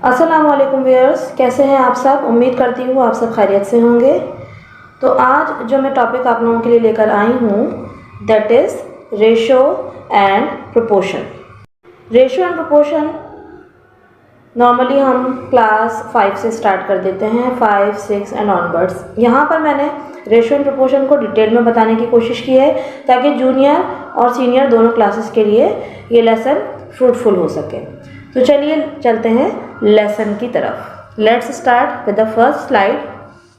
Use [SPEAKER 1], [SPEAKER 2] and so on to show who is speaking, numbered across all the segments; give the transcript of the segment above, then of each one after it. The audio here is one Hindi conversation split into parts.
[SPEAKER 1] अस्सलाम वालेकुम व्यूअर्स, कैसे हैं आप सब। उम्मीद करती हूँ आप सब खैरियत से होंगे। तो आज जो मैं टॉपिक आप लोगों के लिए लेकर आई हूँ that is ratio and proportion. Ratio and proportion normally हम क्लास 5 से स्टार्ट कर देते हैं, 5, 6 एंड ऑनवर्ड्स। यहाँ पर मैंने रेशो एंड प्रोपोर्शन को डिटेल में बताने की कोशिश की है ताकि जूनियर और सीनियर दोनों क्लासेस के लिए ये लेसन फ्रूटफुल हो सके। तो चलिए चलते हैं लेसन की तरफ। Let's start with the first slide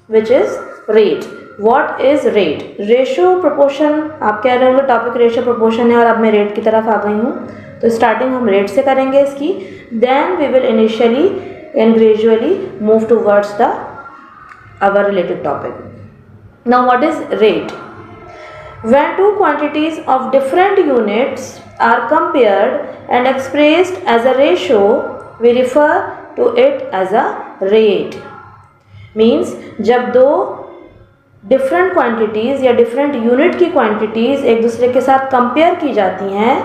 [SPEAKER 1] which is rate. What is rate? Ratio proportion, आप कह रहे होंगे टॉपिक रेशो प्रोपोर्शन है और अब मैं रेट की तरफ आ गई हूँ। तो स्टार्टिंग हम रेट से करेंगे इसकी, then we will initially and gradually move towards the our related topic. Now what is rate? When two quantities of different units are compared and expressed as a ratio, we refer to it as a rate. Means जब दो different quantities या different unit की quantities एक दूसरे के साथ compare की जाती हैं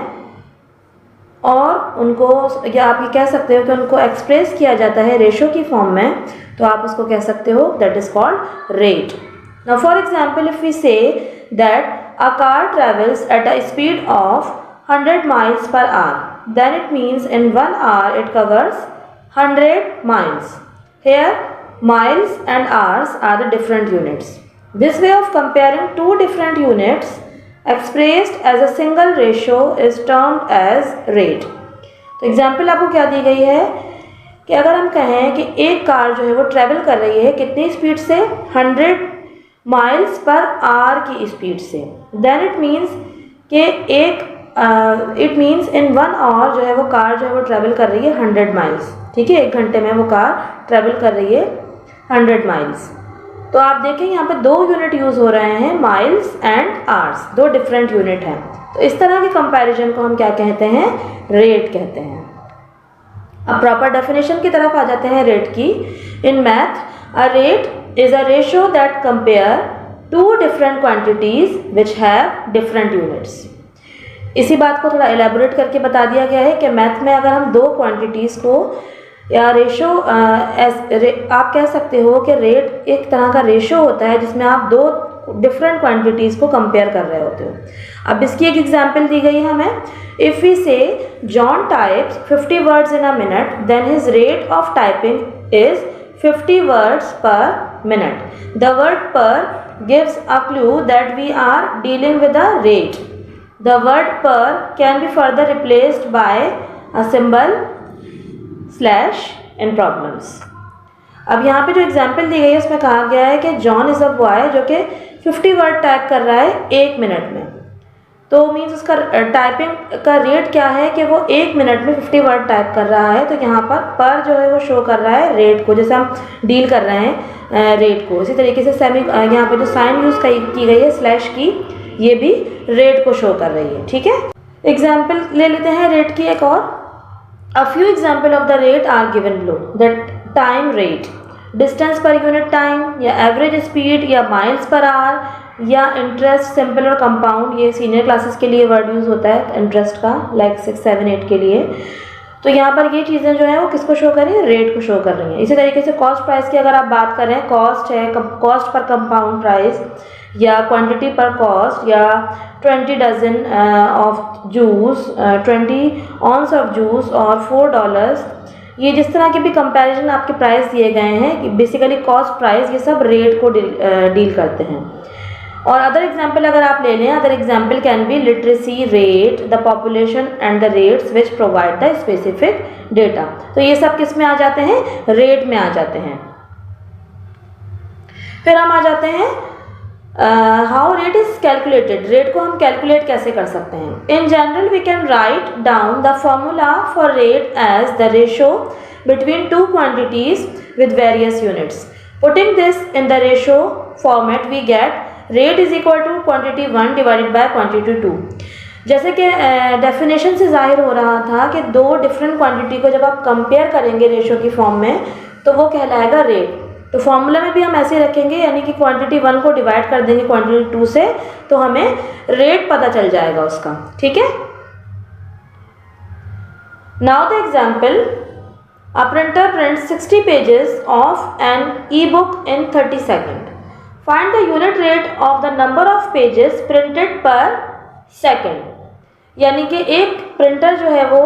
[SPEAKER 1] और उनको, या आप ये कह सकते हो कि उनको एक्सप्रेस किया जाता है रेशो की फॉर्म में, तो आप उसको कह सकते हो that is called rate. Now for example, if we say that a car travels at a speed of 100 miles per hour, then it means in 1 hour it covers 100 miles. Here miles and hours are the different units. This way of comparing two different units expressed as a single ratio is termed as rate. तो एग्जाम्पल आपको क्या दी गई है कि अगर हम कहें कि एक कार जो है वो ट्रेवल कर रही है कितनी स्पीड से, 100 माइल्स पर आवर की स्पीड से, देन इट मीन्स कि इट मीन्स इन 1 आवर जो है वो कार जो है वो ट्रैवल कर रही है 100 माइल्स। ठीक है, 1 घंटे में वो कार ट्रैवल कर रही है 100 माइल्स। तो आप देखें यहाँ पे 2 यूनिट यूज़ हो रहे हैं, miles and hours, 2 different unit हैं। तो इस तरह के कंपैरिजन को हम क्या कहते हैं? रेट कहते हैं। अब प्रॉपर डेफिनेशन की तरफ आ जाते हैं रेट की। In math a rate is a ratio that compare two different quantities which have different units. इसी बात को थोड़ा एलैबोरेट करके बता दिया गया है कि मैथ में अगर हम 2 क्वांटिटीज़ को या रेशो आप कह सकते हो कि रेट एक तरह का रेशो होता है जिसमें आप 2 डिफरेंट क्वांटिटीज़ को कंपेयर कर रहे होते हो। अब इसकी एक एग्जांपल दी गई है हमें। If we say John types 50 words in a minute, then his rate of typing is 50 words per minute. The word per gives a clue that we are dealing with a rate. The word per can be further replaced by a symbol slash in problems. अब यहाँ पे जो एग्जाम्पल दी गई है उसमें कहा गया है कि जॉन इज़ अ बॉय जो कि 50 वर्ड टाइप कर रहा है 1 मिनट में। तो मीन्स उसका टाइपिंग का रेट क्या है कि वो 1 मिनट में 50 वर्ड टाइप कर रहा है। तो यहाँ पर जो है वो शो कर रहा है रेट को, जैसे हम डील कर रहे हैं रेट को। इसी तरीके से सेमी यहाँ पे जो साइन यूज़ की गई है स्लैश की, ये भी रेट को शो कर रही है। ठीक है, एग्जाम्पल ले लेते हैं रेट की एक और। A few example of the rate are given below. The time rate, distance per unit time, या एवरेज स्पीड, या माइल्स पर आवर, या इंटरेस्ट सिंपल और कंपाउंड। ये सीनियर क्लासेस के लिए वर्ड यूज़ होता है इंटरेस्ट का, लाइक 6, 7, 8 के लिए। तो यहाँ पर ये चीज़ें जो है वो किसको शो कर रही है? रेट को शो कर रही हैं। इसी तरीके से कॉस्ट प्राइस की अगर आप बात करें, कॉस्ट है कॉस्ट पर कंपाउंड प्राइस, या क्वांटिटी पर कॉस्ट, या 20 dozen of juice, 20 ounce of juice और $4। ये जिस तरह के भी कंपैरिजन आपके प्राइस दिए गए हैं, बेसिकली कॉस्ट प्राइस, ये सब रेट को डील करते हैं। और अदर एग्जाम्पल अगर आप ले लें, other example can be literacy rate, the population and the rates which provide the specific data. तो ये सब किस में आ जाते हैं? रेट में आ जाते हैं। फिर हम आ जाते हैं how rate is calculated. Rate को हम कैलकुलेट कैसे कर सकते हैं? In general we can write down the formula for rate as the ratio between 2 quantities with various units. Putting this in the ratio format we get rate is equal to quantity 1 divided by quantity 2। जैसे कि डेफिनेशन से जाहिर हो रहा था कि 2 डिफरेंट क्वांटिटी को जब आप कंपेयर करेंगे रेशो की फॉर्म में तो वो कहलाएगा रेट। तो फॉर्मूला में भी हम ऐसे ही रखेंगे, यानी कि क्वांटिटी 1 को डिवाइड कर देंगे क्वांटिटी 2 से, तो हमें रेट पता चल जाएगा उसका। ठीक है, now the example A printer prints 60 pages of an e-book in 30 seconds. Find the unit rate of the number of pages printed per second. यानी कि एक प्रिंटर जो है वो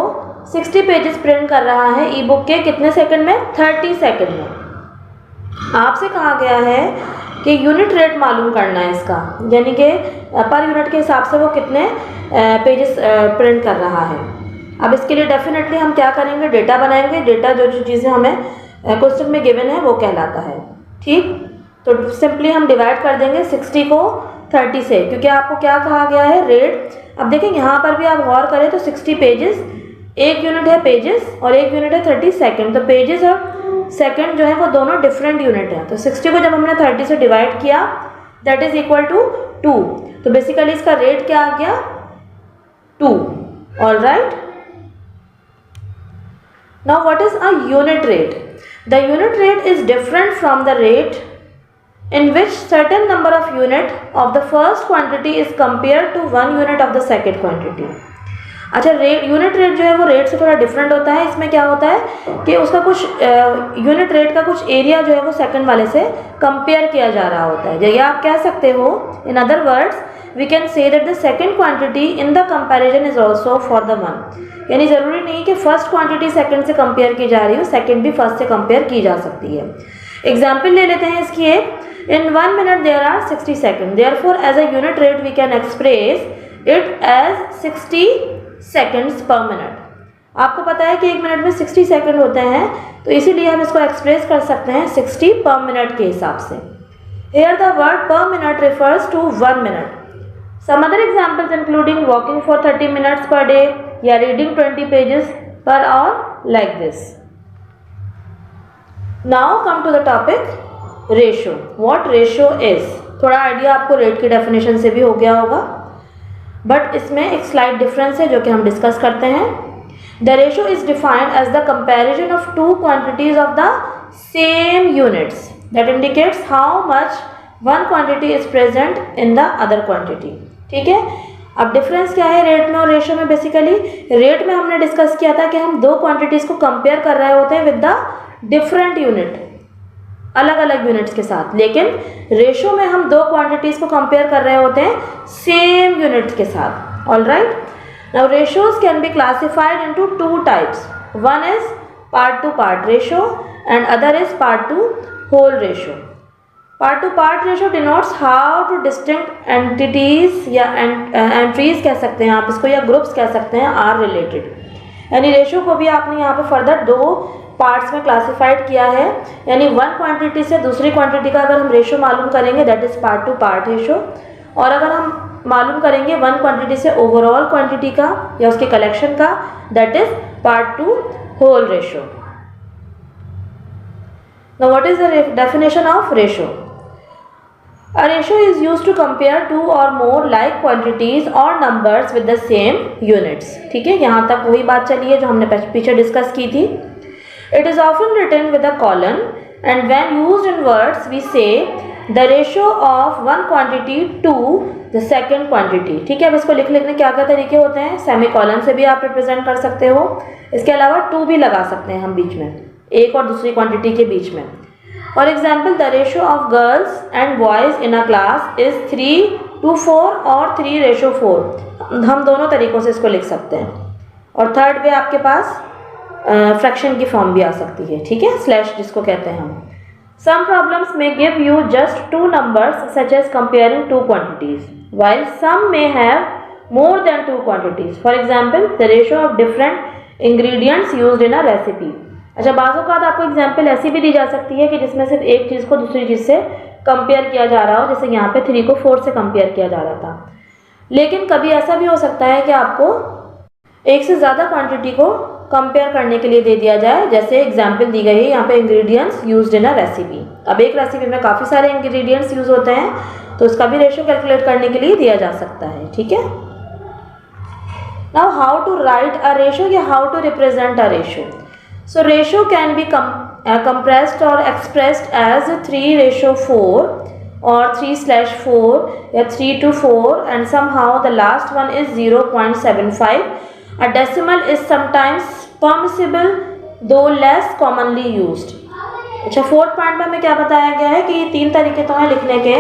[SPEAKER 1] 60 पेजेस प्रिंट कर रहा है ई बुक के कितने सेकंड में? 30 सेकंड में। आपसे कहा गया है कि यूनिट रेट मालूम करना है इसका, यानी कि पर यूनिट के हिसाब से वो कितने पेजेस प्रिंट कर रहा है। अब इसके लिए डेफिनेटली हम क्या करेंगे? डेटा बनाएंगे। डेटा जो जो चीज़ें हमें क्वेश्चन में गिवन है वो कहलाता है। ठीक, तो सिंपली हम डिवाइड कर देंगे 60 को 30 से, क्योंकि आपको क्या कहा गया है? रेट। अब देखें यहाँ पर भी आप गौर करें तो 60 पेजेस, एक यूनिट है पेजेस और एक यूनिट है 30 सेकेंड। तो पेजेस और सेकेंड जो है वो दोनों डिफरेंट यूनिट हैं। तो 60 को जब हमने 30 से डिवाइड किया दैट इज इक्वल टू 2। तो बेसिकली इसका रेट क्या आ गया? 2। All right, now what is a unit rate? The unit rate is different from the rate in which certain number of unit of the first quantity is compared to 1 unit of the second quantity. अच्छा, रेट यूनिट रेट जो है वो रेट से थोड़ा डिफरेंट होता है। इसमें क्या होता है कि उसका कुछ यूनिट रेट का कुछ एरिया जो है वो सेकंड वाले से कंपेयर किया जा रहा होता है। या आप कह सकते हो in other words we can say that the second quantity in the comparison is also for the one. यानी ज़रूरी नहीं कि फर्स्ट क्वांटिटी सेकंड से कंपेयर की जा रही हो, सेकंड भी फर्स्ट से कंपेयर की जा सकती है। एग्जाम्पल ले लेते हैं इसकी एक। In 1 minute there are 60 second, therefore as a unit rate we can express it as 60 seconds per minute. आपको पता है कि एक मिनट में 60 सेकेंड होते हैं, तो इसीलिए हम इसको एक्सप्रेस कर सकते हैं 60 पर मिनट के हिसाब से। Here the word per minute refers to 1 minute. Some other examples including walking for 30 minutes per day या reading 20 pages per hour like this. Now come to the topic ratio. What ratio is? थोड़ा आइडिया आपको रेट की डेफिनेशन से भी हो गया होगा, बट इसमें एक स्लाइड डिफरेंस है जो कि हम डिस्कस करते हैं। The ratio is defined as the comparison of two quantities of the same units that indicates how much one quantity is present in the other quantity. ठीक है, अब डिफरेंस क्या है रेट में और रेशियो में? बेसिकली रेट में हमने डिस्कस किया था कि हम दो क्वांटिटीज को कंपेयर कर रहे होते हैं विद द डिफरेंट यूनिट, अलग अलग यूनिट्स के साथ। लेकिन रेशियो में हम दो क्वांटिटीज को कंपेयर कर रहे होते हैं सेम यूनिट्स के साथ। All right, now ratios can be classified into two types. One is part to part ratio and other is part to whole ratio. Part to part ratio denotes how two distinct entities या एंट्रीज कह सकते हैं आप इसको, या ग्रुप्स कह सकते हैं, आर रिलेटेड। यानी रेशियो को भी आपने यहाँ पे फर्दर दो पार्ट्स में क्लासिफाइड किया है। यानी वन क्वांटिटी से दूसरी क्वांटिटी का अगर हम रेशियो मालूम करेंगे that is part to part ratio, और अगर हम मालूम करेंगे वन क्वांटिटी से ओवरऑल क्वांटिटी का या उसके कलेक्शन का that is part to whole ratio. Now what is the definition of ratio? A ratio is used to compare two or more like quantities or numbers with the same units. ठीक है, यहाँ तक वही बात चली है जो हमने पीछे डिस्कस की थी। It is often written with a colon and when used in words we say the ratio of one quantity to the second quantity. ठीक है, अब इसको लिखने क्या क्या तरीके होते हैं? सेमी कॉलन से भी आप रिप्रेजेंट कर सकते हो, इसके अलावा टू भी लगा सकते हैं हम बीच में, एक और दूसरी क्वांटिटी के बीच में। For example the ratio of girls and boys in a class is 3:4 और 3:4। हम दोनों तरीक़ों से इसको लिख सकते हैं। और थर्ड वे आपके पास फ्रैक्शन की फॉर्म भी आ सकती है। ठीक है, स्लैश जिसको कहते हैं हम। Some problems may give you just two numbers such as comparing two quantities while some may have more than two quantities. For example, the ratio of different ingredients used in a recipe. अच्छा, बाज़ औक़ात आपको एग्जाम्पल ऐसी भी दी जा सकती है कि जिसमें सिर्फ एक चीज़ को दूसरी चीज़ से कंपेयर किया जा रहा हो, जैसे यहाँ पे 3 को 4 से कंपेयर किया जा रहा था। लेकिन कभी ऐसा भी हो सकता है कि आपको एक से ज़्यादा क्वांटिटी को कंपेयर करने के लिए दे दिया जाए, जैसे एग्जाम्पल दी गई है यहाँ पे ingredients used in a recipe. अब एक रेसिपी में काफ़ी सारे इंग्रेडिएंट्स यूज़ होते हैं, तो उसका भी रेशियो कैलकुलेट करने के लिए दिया जा सकता है। ठीक है, now how to write a ratio या how to represent a ratio. So ratio can be compressed or expressed as 3:4 or 3/4 या 3:4 and somehow the last one is 0.75. A decimal is sometimes permissible दो लेस कॉमनली यूज्ड। अच्छा, फोर्थ पॉइंट में हमें क्या बताया गया है कि 3 तरीके तो हैं लिखने के,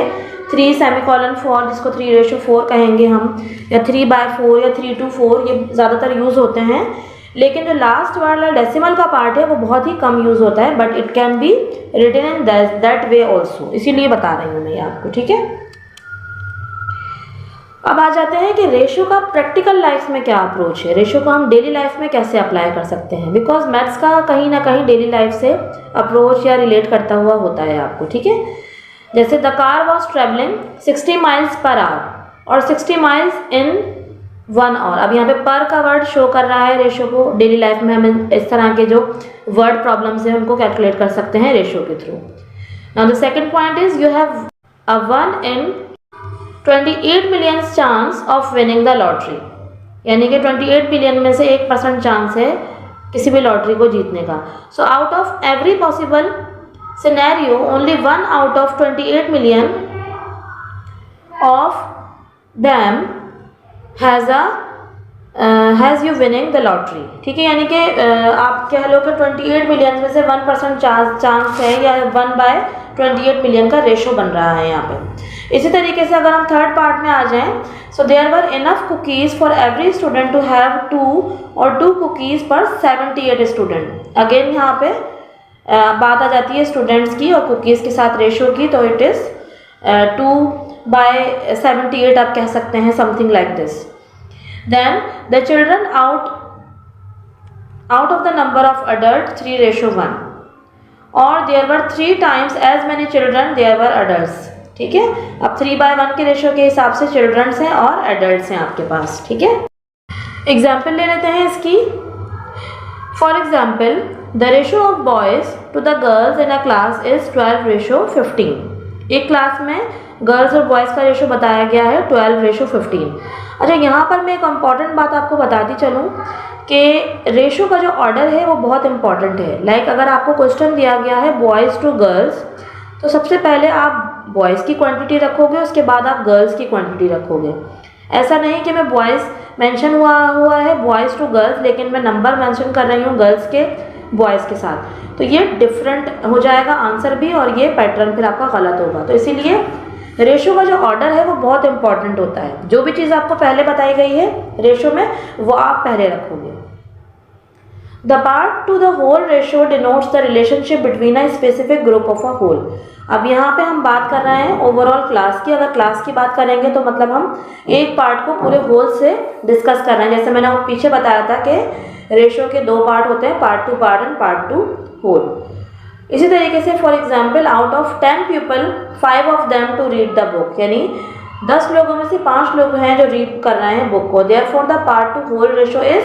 [SPEAKER 1] 3 सेमीकोलन 4 जिसको 3:4 कहेंगे हम, या 3/4 या 3:4, ये ज़्यादातर यूज़ होते हैं। लेकिन जो लास्ट वाला डेसिमल का पार्ट है वो बहुत ही कम यूज़ होता है, but it can be written in that way also, इसीलिए बता रही हूँ मैं ये आपको, ठीक है। अब आ जाते हैं कि रेशो का प्रैक्टिकल लाइफ में क्या अप्रोच है, रेशो को हम डेली लाइफ में कैसे अप्लाई कर सकते हैं, बिकॉज मैथ्स का कहीं ना कहीं डेली लाइफ से अप्रोच या रिलेट करता हुआ होता है आपको, ठीक है। जैसे the car was travelling 60 miles per our और 60 माइल्स इन 1 आवर। अब यहाँ पे पर का वर्ड शो कर रहा है रेशो को। डेली लाइफ में हमें इस तरह के जो वर्ड प्रॉब्लम्स हैं उनको कैलकुलेट कर सकते हैं रेशो के through. Now the second point is you have a 1 in 28 million chance of winning the lottery, यानी कि 28 बिलियन में से 1% चांस है किसी भी लॉटरी को जीतने का। So out of every possible scenario only 1 out of 28 million of them has you winning the lottery, ठीक है। यानी कि आप कह लो कि 28 मिलियन में से 1% चांस है, या 1/28 मिलियन का रेशो बन रहा है यहाँ पे। इसी तरीके से अगर हम थर्ड पार्ट में आ जाएं, so there were enough cookies for every student to have 2 और 2 कुकीज़ पर 78 स्टूडेंट। अगेन यहाँ पे बात आ जाती है स्टूडेंट्स की और कुकीज़ के साथ रेशो की, तो इट इज़ 2/78 आप कह सकते हैं, something like this. Then the children out of the number of adults 3:1, or there were 3 times as many children there were adults, ठीक है। अब 3/1 के रेशो के हिसाब से चिल्ड्रंस हैं और एडल्ट्स हैं आपके पास, ठीक है। एग्जाम्पल ले लेते हैं इसकी। For example the ratio of boys to the girls in a class is 12:15। एक क्लास में गर्ल्स और बॉयज़ का रेशो बताया गया है 12:15। अच्छा, यहाँ पर मैं एक इम्पॉर्टेंट बात आपको बताती चलूँ कि रेशो का जो ऑर्डर है वो बहुत इंपॉर्टेंट है। लाइक अगर आपको क्वेश्चन दिया गया है बॉयज़ टू गर्ल्स, तो सबसे पहले आप बॉयज़ की क्वांटिटी रखोगे, उसके बाद आप गर्ल्स की क्वांटिटी रखोगे। ऐसा नहीं कि मैं बॉयज़ मेंशन हुआ है बॉयज़ टू गर्ल्स, लेकिन मैं नंबर मेंशन कर रही हूँ गर्ल्स के बॉयज़ के साथ, तो ये डिफरेंट हो जाएगा आंसर भी, और ये पैटर्न फिर आपका गलत होगा। तो इसीलिए रेशो का जो ऑर्डर है वो बहुत इंपॉर्टेंट होता है। जो भी चीज़ आपको पहले बताई गई है रेशो में, वो आप पहले रखोगे। The part to the whole ratio denotes the relationship between a specific group of a whole. अब यहाँ पे हम बात कर रहे हैं ओवरऑल क्लास की। अगर क्लास की बात करेंगे तो मतलब हम एक पार्ट को पूरे होल से डिस्कस कर रहे हैं। जैसे मैंने पीछे बताया था कि रेशो के 2 पार्ट होते हैं, part to part and part to whole. इसी तरीके से for example out of 10 people 5 of them to read the book, यानी 10 लोगों में से 5 लोग हैं जो रीड कर रहे हैं बुक को। Therefore the part to whole ratio is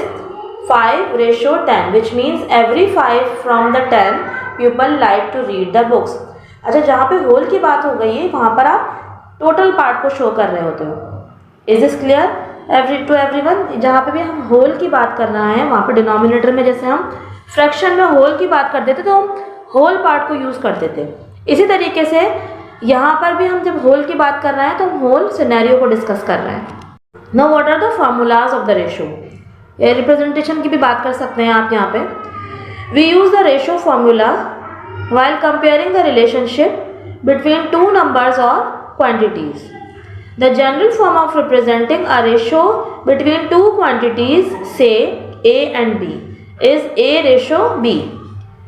[SPEAKER 1] 5:10, which means every 5 from the 10 people like to read the books. अच्छा, जहाँ पे होल की बात हो गई है वहाँ पर आप टोटल पार्ट को शो कर रहे होते हो। Is this clear to everyone? जहाँ पे भी हम होल की बात कर रहे हैं वहाँ पर डिनोमिनेटर में, जैसे हम फ्रैक्शन में होल की बात करते थे तो हम होल पार्ट को यूज़ करते थे। इसी तरीके से यहाँ पर भी हम जब होल की बात कर रहे हैं तो हम होल सिनेरियो को डिस्कस कर रहे हैं। Now what are the formulas of the ratio? ये रिप्रेजेंटेशन की भी बात कर सकते हैं आप यहाँ पे। We use the ratio formula while comparing the relationship between 2 numbers or quantities. The general form of representing a ratio between 2 quantities, say A and B, is A:B,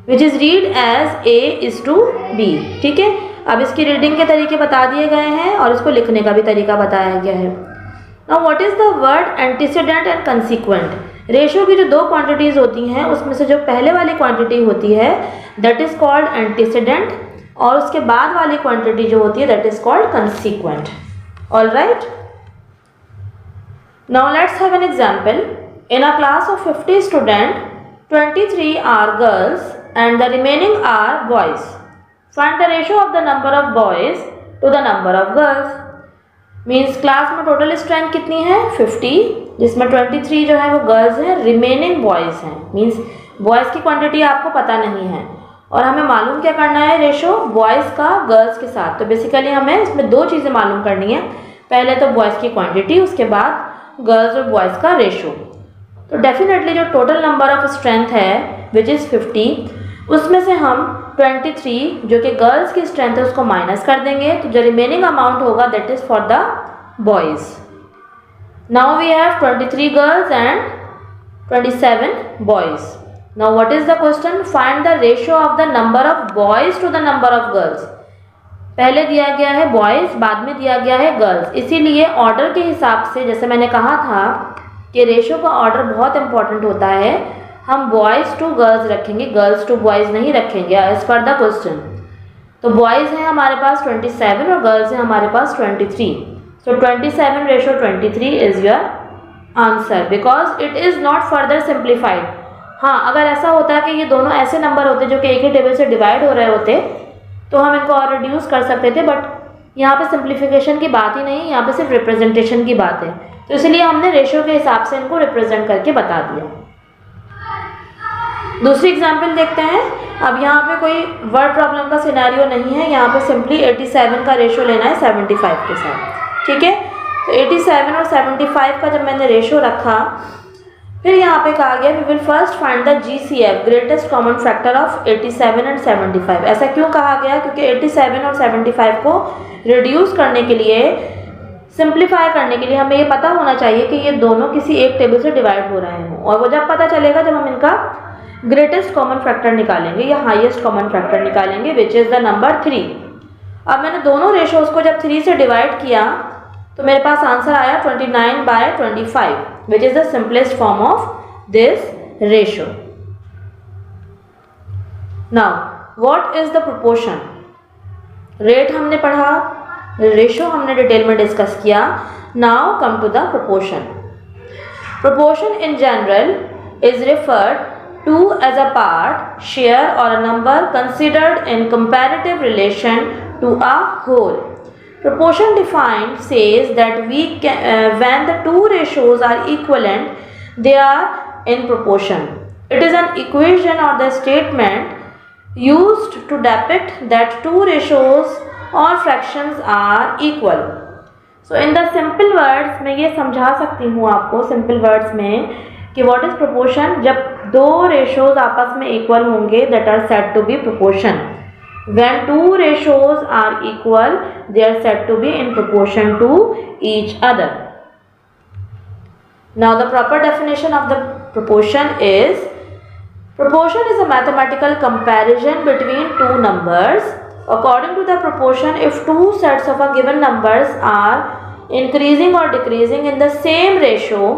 [SPEAKER 1] which is read as A is to B, ठीक है। अब इसकी रीडिंग के तरीके बता दिए गए हैं और इसको लिखने का भी तरीका बताया गया है। Now what is the word antecedent and consequent? Ratio की जो 2 क्वांटिटीज़ होती हैं उसमें से जो पहले वाली क्वांटिटी होती है दैट इज़ कॉल्ड एंटीसीडेंट, और उसके बाद वाली क्वांटिटी जो होती है that is called consequent. All right, now let's have an example. In a class of 50 student 23 are girls and the remaining are boys. Find the ratio of the number of boys to the number of girls. Means class में टोटल स्ट्रेंथ कितनी है 50, जिसमें 23 जो है वो गर्ल्स हैं, रिमेनिंग बॉयज़ हैं। मीन्स बॉयज़ की क्वांटिटी आपको पता नहीं है और हमें मालूम क्या करना है रेशो बॉयज़ का गर्ल्स के साथ। तो बेसिकली हमें इसमें 2 चीज़ें मालूम करनी है, पहले तो बॉयज़ की क्वांटिटी, उसके बाद गर्ल्स और बॉयज़ का रेशो। तो डेफिनेटली जो टोटल नंबर ऑफ स्ट्रेंथ है विच इज़ 50, उसमें से हम 23 जो कि गर्ल्स की स्ट्रेंथ है उसको माइनस कर देंगे, तो जो रिमेनिंग अमाउंट होगा that is for the boys. Now we have 23 girls and 27 boys. Now what is the question? Find the ratio of the number of boys to the number of girls. पहले दिया गया है बॉयज़, बाद में दिया गया है गर्ल्स, इसीलिए ऑर्डर के हिसाब से, जैसे मैंने कहा था कि रेशो का ऑर्डर बहुत इंपॉर्टेंट होता है, हम बॉयज़ टू गर्ल्स रखेंगे, गर्ल्स टू बॉयज़ नहीं रखेंगे एज पर द क्वेश्चन. तो बॉयज़ हैं हमारे पास 27 और गर्ल्स हैं हमारे पास 23. सो 27 ratio 23 is your answer because it is not further simplified. हाँ, अगर ऐसा होता है कि ये दोनों ऐसे नंबर होते जो कि एक ही टेबल से डिवाइड हो रहे होते तो हम इनको और रिड्यूस कर सकते थे, बट यहाँ पे सिंप्लीफिकेशन की बात ही नहीं, यहाँ पे सिर्फ रिप्रेजेंटेशन की बात है, तो इसलिए हमने रेशियो के हिसाब से इनको रिप्रेजेंट करके बता दिया. दूसरी एग्जाम्पल देखते हैं. अब यहाँ पे कोई वर्ड प्रॉब्लम का सिनेरियो नहीं है, यहाँ पे सिंपली 87 का रेशियो लेना है 75 के साथ. ठीक है, तो 87 और 75 का जब मैंने रेशियो रखा, फिर यहाँ पे कहा गया we will first find the GCF greatest common factor of 87 and 75. ऐसा क्यों कहा गया? क्योंकि 87 और 75 को रिड्यूस करने के लिए, सिंप्लीफाई करने के लिए हमें ये पता होना चाहिए कि ये दोनों किसी एक टेबल से डिवाइड हो रहे हों, और वो जब पता चलेगा जब हम इनका ग्रेटेस्ट कॉमन फैक्टर निकालेंगे या हाईएस्ट कॉमन फैक्टर निकालेंगे विच इज़ द नंबर 3. अब मैंने दोनों रेशोज़ को जब 3 से डिवाइड किया तो मेरे पास आंसर आया 29/25 which is the simplest form of this ratio. Now what is the proportion? Rate हमने पढ़ा, रेशो हमने डिटेल में डिस्कस किया. Now come to the proportion. Proportion in general is referred to as a part, share or a number considered in comparative relation to a whole. Proportion defined says that when the two ratios are equivalent, they are in proportion. It is an equation or the statement used to depict that two ratios or fractions are equal. So in the simple words, मैं ये समझा सकती हूँ आपको simple words में कि what is proportion. जब दो रेशोज आपस में इक्वल होंगे that are said to be proportion. When two ratios are equal, they are said to be in proportion to each other. Now the proper definition of the proportion is, proportion is a mathematical comparison between two numbers. According to the proportion, if two sets of a given numbers are increasing or decreasing in the same ratio,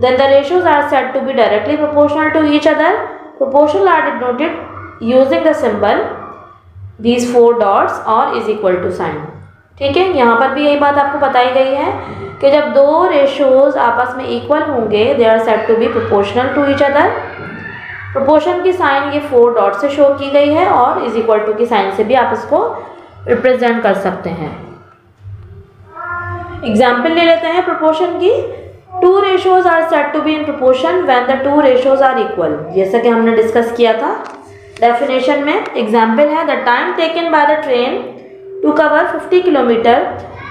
[SPEAKER 1] then the ratios are said to be directly proportional to each other. Proportional are denoted using the symbol these 4 dots or is equal to sign. ठीक है, यहाँ पर भी यही बात आपको बताई गई है कि जब दो रेशियोज आपस में इक्वल होंगे they are said to be proportional to each other. Proportion की साइन ये 4 डॉट से शो की गई है और इज इक्वल टू की साइन से भी आप इसको रिप्रेजेंट कर सकते हैं. एग्जाम्पल ले लेते हैं प्रोपोर्शन की. Two ratios are said to be in proportion when the two ratios are equal. जैसा कि हमने डिस्कस किया था डेफिनेशन में. एग्जाम्पल है the time taken by the train to cover 50 kilometre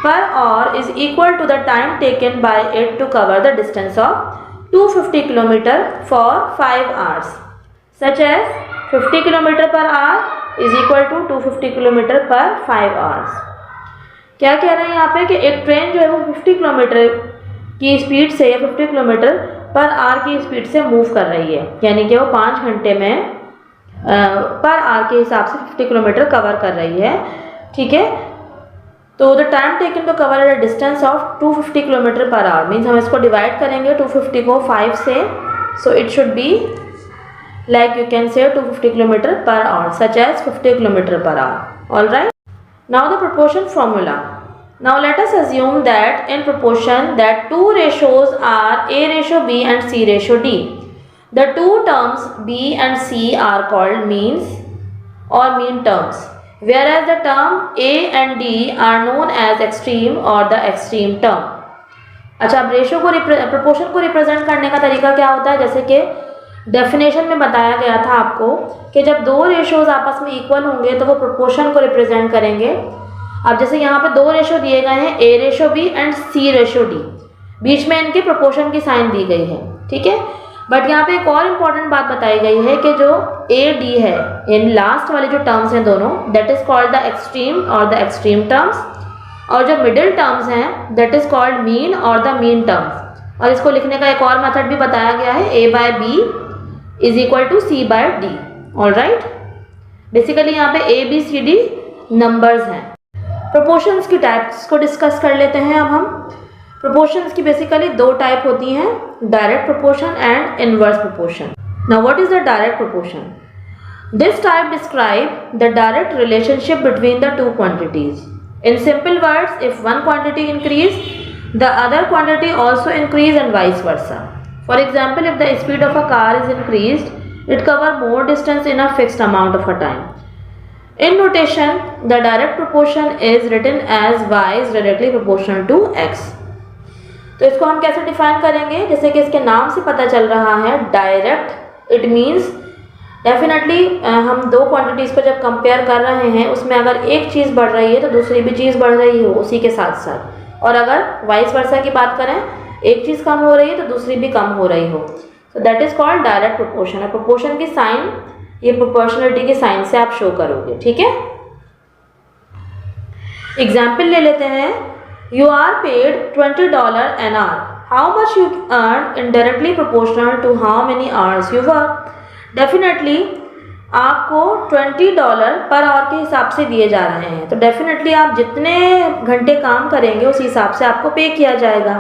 [SPEAKER 1] per hour is equal to the time taken by it to cover the distance of 250 kilometre for 5 hours. Such as 50 kilometre per hour is equal to 250 kilometre per 5 hours. क्या कह रहे हैं यहाँ पे कि एक ट्रेन जो है वो 50 किलोमीटर की स्पीड से या 50 किलोमीटर पर आवर की स्पीड से मूव कर रही है, यानी कि वो 5 घंटे में पर आवर के हिसाब से 50 किलोमीटर कवर कर रही है. ठीक है, तो the time taken to cover a distance of 250 kilometre per hour means हम इसको डिवाइड करेंगे 250 को 5 से. So it should be like you can say 250 kilometre per hour such as 50 kilometre per hour. All right, now the proportion formula. Now let us assume that in proportion that two ratios are A ratio B and C ratio D. The two terms B and C are called means or mean terms, whereas the term A and D are known as extreme or the extreme term. अच्छा, अब रेशियो को प्रोपोर्शन को रिप्रेजेंट करने का तरीका क्या होता है? जैसे कि डेफिनेशन में बताया गया था आपको कि जब दो रेशियोज आपस में इक्वल होंगे तो वो प्रोपोर्शन को रिप्रेजेंट करेंगे. अब जैसे यहाँ पे 2 रेशो दिए गए हैं A ratio B and C ratio D, बीच में इनके प्रोपोर्शन की साइन दी गई है. ठीक है, बट यहाँ पे एक और इम्पॉर्टेंट बात बताई गई है कि जो ए डी है, इन लास्ट वाले जो टर्म्स हैं दोनों, that is called the extreme और द एक्सट्रीम टर्म्स, और जो मिडिल टर्म्स हैं दैट इज कॉल्ड मीन और द मीन टर्म्स। और इसको लिखने का एक और मेथड भी बताया गया है, A by B is equal to C by D. All right, basically यहाँ पे A B C D numbers हैं। प्रोपोर्शंस की टाइप्स को डिस्कस कर लेते हैं अब हम। प्रोपोर्शंस की बेसिकली दो टाइप होती हैं, direct proportion and inverse proportion. Now what is the direct proportion? This type describe the direct relationship between the two quantities. In simple words, if one quantity increase, the other quantity also increase and vice versa. For example, if the speed of a car is increased, it cover more distance in a fixed amount of a time. In notation, the direct proportion is written as y is directly proportional to x. तो इसको हम कैसे डिफाइन करेंगे? जैसे कि इसके नाम से पता चल रहा है, डायरेक्ट, इट मीन्स डेफिनेटली हम दो क्वांटिटीज़ को जब कंपेयर कर रहे हैं उसमें अगर एक चीज़ बढ़ रही है तो दूसरी भी चीज़ बढ़ रही हो उसी के साथ साथ, और अगर वाइस वर्सा की बात करें, एक चीज़ कम हो रही है तो दूसरी भी कम हो रही हो, तो that is called direct proportion. और प्रोपोर्शन की साइन ये प्रोपोर्शनलिटी के साइन से आप शो करोगे, ठीक है। एग्जाम्पल ले लेते हैं, you are paid $20 an hour. How much you earn indirectly proportional to how many hours you work. Definitely आपको $20 पर आवर के हिसाब से दिए जा रहे हैं, तो डेफिनेटली आप जितने घंटे काम करेंगे उस हिसाब से आपको पे किया जाएगा।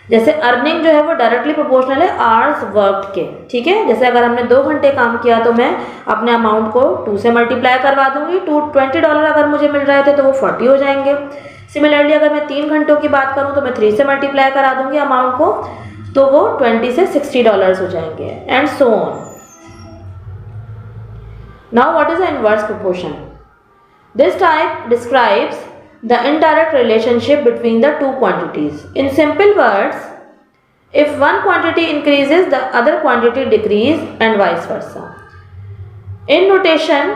[SPEAKER 1] जैसे अर्निंग जो है वो डायरेक्टली प्रोपोर्शनल है आवर्स वर्क के, ठीक है। जैसे अगर हमने 2 घंटे काम किया तो मैं अपने अमाउंट को 2 से मल्टीप्लाई करवा दूंगी। $20 अगर मुझे मिल रहे थे तो वो 40 हो जाएंगे। सिमिलरली अगर मैं 3 घंटों की बात करूँ तो मैं 3 से मल्टीप्लाई करा दूंगी अमाउंट को, तो वो 20 से $60 हो जाएंगे, and so on. Now what is the inverse proportion? This type describes the indirect relationship between the two quantities. In simple words, if one quantity increases, the other quantity decreases and vice versa. In notation,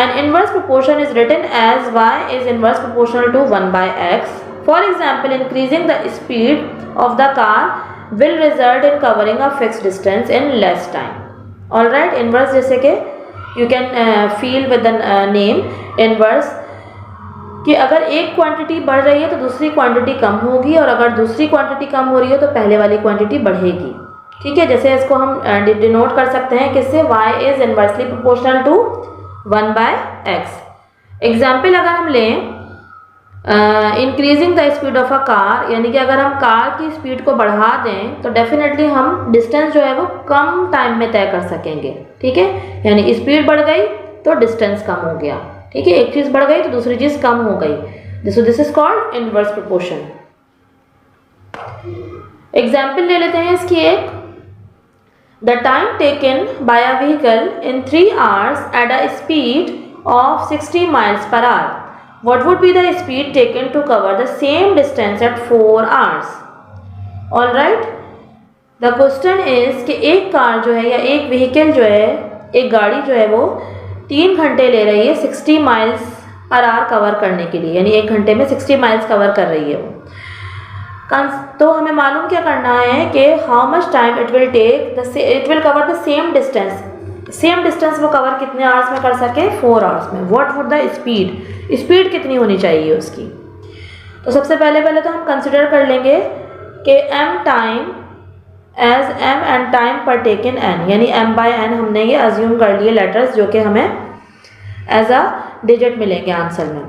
[SPEAKER 1] an inverse proportion is written as y is inverse proportional to 1 by x. For example, increasing the speed of the car will result in covering a fixed distance in less time. Alright, inverse जैसे कि you can feel with the name inverse, कि अगर एक क्वांटिटी बढ़ रही है तो दूसरी क्वांटिटी कम होगी, और अगर दूसरी क्वांटिटी कम हो रही है तो पहले वाली क्वांटिटी बढ़ेगी, ठीक है। जैसे इसको हम डिनोट कर सकते हैं किससे, y is inversely proportional to 1 by x। Example अगर हम लें, increasing the speed of a car, यानी कि अगर हम कार की स्पीड को बढ़ा दें तो डेफिनेटली हम डिस्टेंस जो है वो कम टाइम में तय कर सकेंगे, ठीक है। यानी स्पीड बढ़ गई तो डिस्टेंस कम हो गया, ठीक है। एक चीज़ बढ़ गई तो दूसरी चीज़ कम हो गई, so this is called inverse proportion. Example ले लेते हैं इसकी एक, the time taken bye a vehicle in 3 hours at a speed of 60 miles per hour. What would be the speed taken to cover the same distance at 4 hours? All right. The question is कि एक कार जो है या एक व्हीकल जो है, एक गाड़ी जो है वो 3 घंटे ले रही है 60 miles per hour कवर करने के लिए, यानी 1 घंटे में 60 miles कवर कर रही है वो। तो हमें मालूम क्या करना है कि how much time it will take, it will cover the same distance. Same distance वो कवर कितने आवर्स में कर सके, 4 hours में। What would the speed, speed कितनी होनी चाहिए उसकी। तो सबसे पहले तो हम कंसिडर कर लेंगे कि m time as m and time per taken n, यानी m by n हमने ये अज्यूम कर लिए लेटर्स जो कि हमें एज अ डिजिट मिलेंगे आंसर में।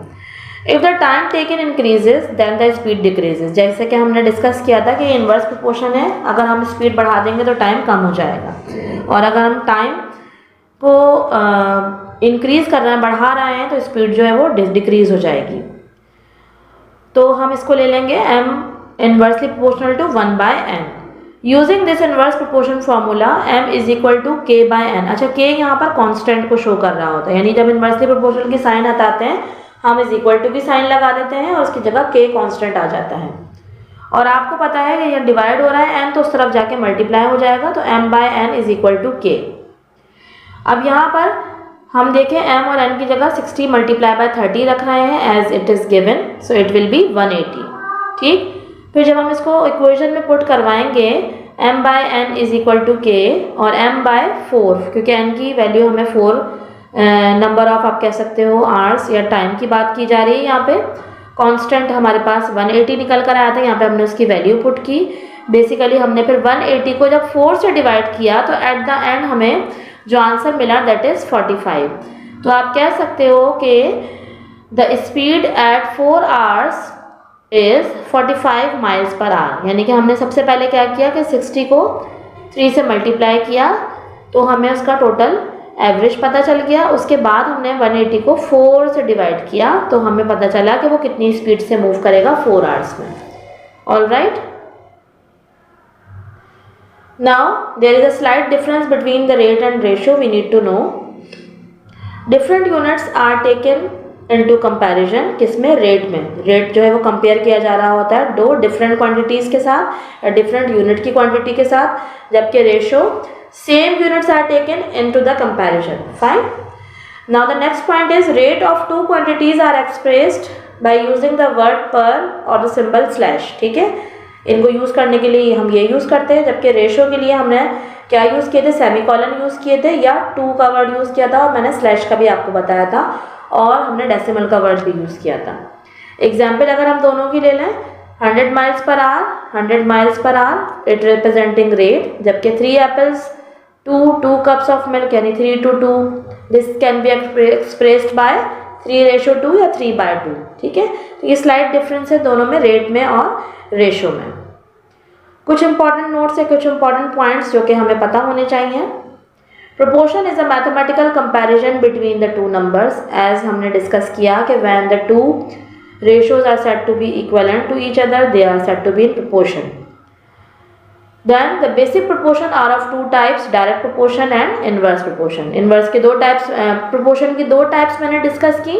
[SPEAKER 1] If the time taken increases then the speed decreases, जैसे कि हमने डिस्कस किया था कि इनवर्स प्रोपोर्शन है, अगर हम स्पीड बढ़ा देंगे तो टाइम कम हो जाएगा, और अगर हम टाइम को इंक्रीज़ कर रहे हैं, बढ़ा रहे हैं, तो स्पीड जो है वो डिक्रीज़ हो जाएगी। तो हम इसको ले लेंगे m inversely proportional to 1 by n। Using this inverse proportion formula m is equal to k by n। अच्छा, k यहाँ पर कांस्टेंट को शो कर रहा होता है, यानी जब इनवर्सली प्रोपोर्शनल की साइन हटाते हैं हम इज इक्वल टू की साइन लगा देते हैं और उसकी जगह k कांस्टेंट आ जाता है। और आपको पता है कि यह डिवाइड हो रहा है n, तो उस तरफ जाके मल्टीप्लाई हो जाएगा, तो m by n is equal to k। अब यहाँ पर हम देखें m और n की जगह 60 मल्टीप्लाई बाय 30 रख रहे हैं as it is given, so it will be 180, ठीक। फिर जब हम इसको इक्वेशन में पुट करवाएंगे m/n is equal to k और m/4, क्योंकि n की वैल्यू हमें 4 नंबर ऑफ आप कह सकते हो आवर्स या टाइम की बात की जा रही है। यहाँ पे कांस्टेंट हमारे पास 180 निकल कर आया था, यहाँ पे हमने उसकी वैल्यू पुट की। बेसिकली हमने फिर 180 को जब 4 से डिवाइड किया तो एट द एंड हमें जो आंसर मिला दैट इज़ 45। तो आप कह सकते हो कि the speed at 4 hours is 45 miles per our. यानी कि हमने सबसे पहले क्या किया कि 60 को 3 से मल्टीप्लाई किया तो हमें उसका टोटल एवरेज पता चल गया। उसके बाद हमने 180 को 4 से डिवाइड किया तो हमें पता चला कि वो कितनी स्पीड से मूव करेगा 4 आवर्स में। All right, now there is a slight difference between the rate and ratio we need to know. Different units are taken into comparison. किसमें? रेट में। रेट जो है वो कंपेयर किया जा रहा होता है दो डिफरेंट क्वांटिटीज़ के साथ, डिफरेंट यूनिट की क्वांटिटी के साथ, जबकि ratio same units are taken into the comparison. Fine. Now the next point is rate of two quantities are expressed by using the word per और the symbol slash. ठीक है, इनको यूज़ करने के लिए हम ये यूज़ करते हैं, जबकि रेशियो के लिए हमने क्या यूज़ किए थे? सेमीकोलन यूज़ किए थे या टू का वर्ड यूज़ किया था, और मैंने स्लैश का भी आपको बताया था, और हमने डेसिमल का वर्ड भी यूज़ किया था। एग्जाम्पल अगर हम दोनों की ले लें, 100 miles per our, 100 miles per hour it representing rate, जबकि 3 एप्पल्स 2 cups of milk यानी 3:2। This can be expressed by 3:2 या 3/2। ठीक है, तो ये स्लाइड डिफरेंस है दोनों में, रेट में और रेशो में। कुछ इंपॉर्टेंट नोट्स है, कुछ इंपॉर्टेंट पॉइंट्स जो कि हमें पता होने चाहिए। Proportion is a mathematical comparison between the two numbers, as हमने डिस्कस किया कि when the two ratios are said to be equivalent to each other, they are said to be in proportion. Then the basic proportion are of two types, direct proportion and inverse proportion. Inverse के दो types, proportion की दो types मैंने discuss की,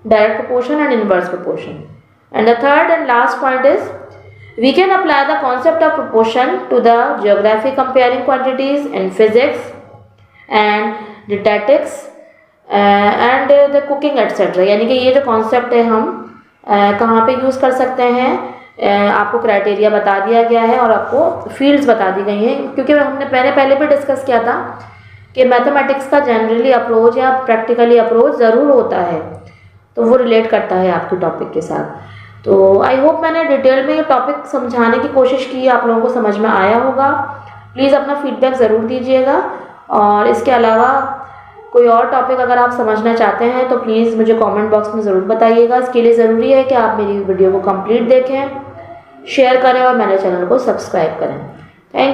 [SPEAKER 1] direct proportion and inverse proportion. And the third and last point is we can apply the concept of proportion to the geography comparing quantities in physics and dietetics and the cooking etcetera. यानी कि ये जो कॉन्सेप्ट है हम कहाँ पे यूज़ कर सकते हैं, आपको क्राइटेरिया बता दिया गया है और आपको फील्ड्स बता दी गई हैं, क्योंकि हमने पहले भी डिस्कस किया था कि मैथमेटिक्स का जनरली अप्रोच या प्रैक्टिकली अप्रोच ज़रूर होता है, तो वो रिलेट करता है आपके टॉपिक के साथ। तो आई होप मैंने डिटेल में ये टॉपिक समझाने की कोशिश की, आप लोगों को समझ में आया होगा। प्लीज़ अपना फीडबैक ज़रूर दीजिएगा, और इसके अलावा कोई और टॉपिक अगर आप समझना चाहते हैं तो प्लीज़ मुझे कमेंट बॉक्स में ज़रूर बताइएगा। इसके लिए ज़रूरी है कि आप मेरी वीडियो को कंप्लीट देखें, शेयर करें और मेरे चैनल को सब्सक्राइब करें। थैंक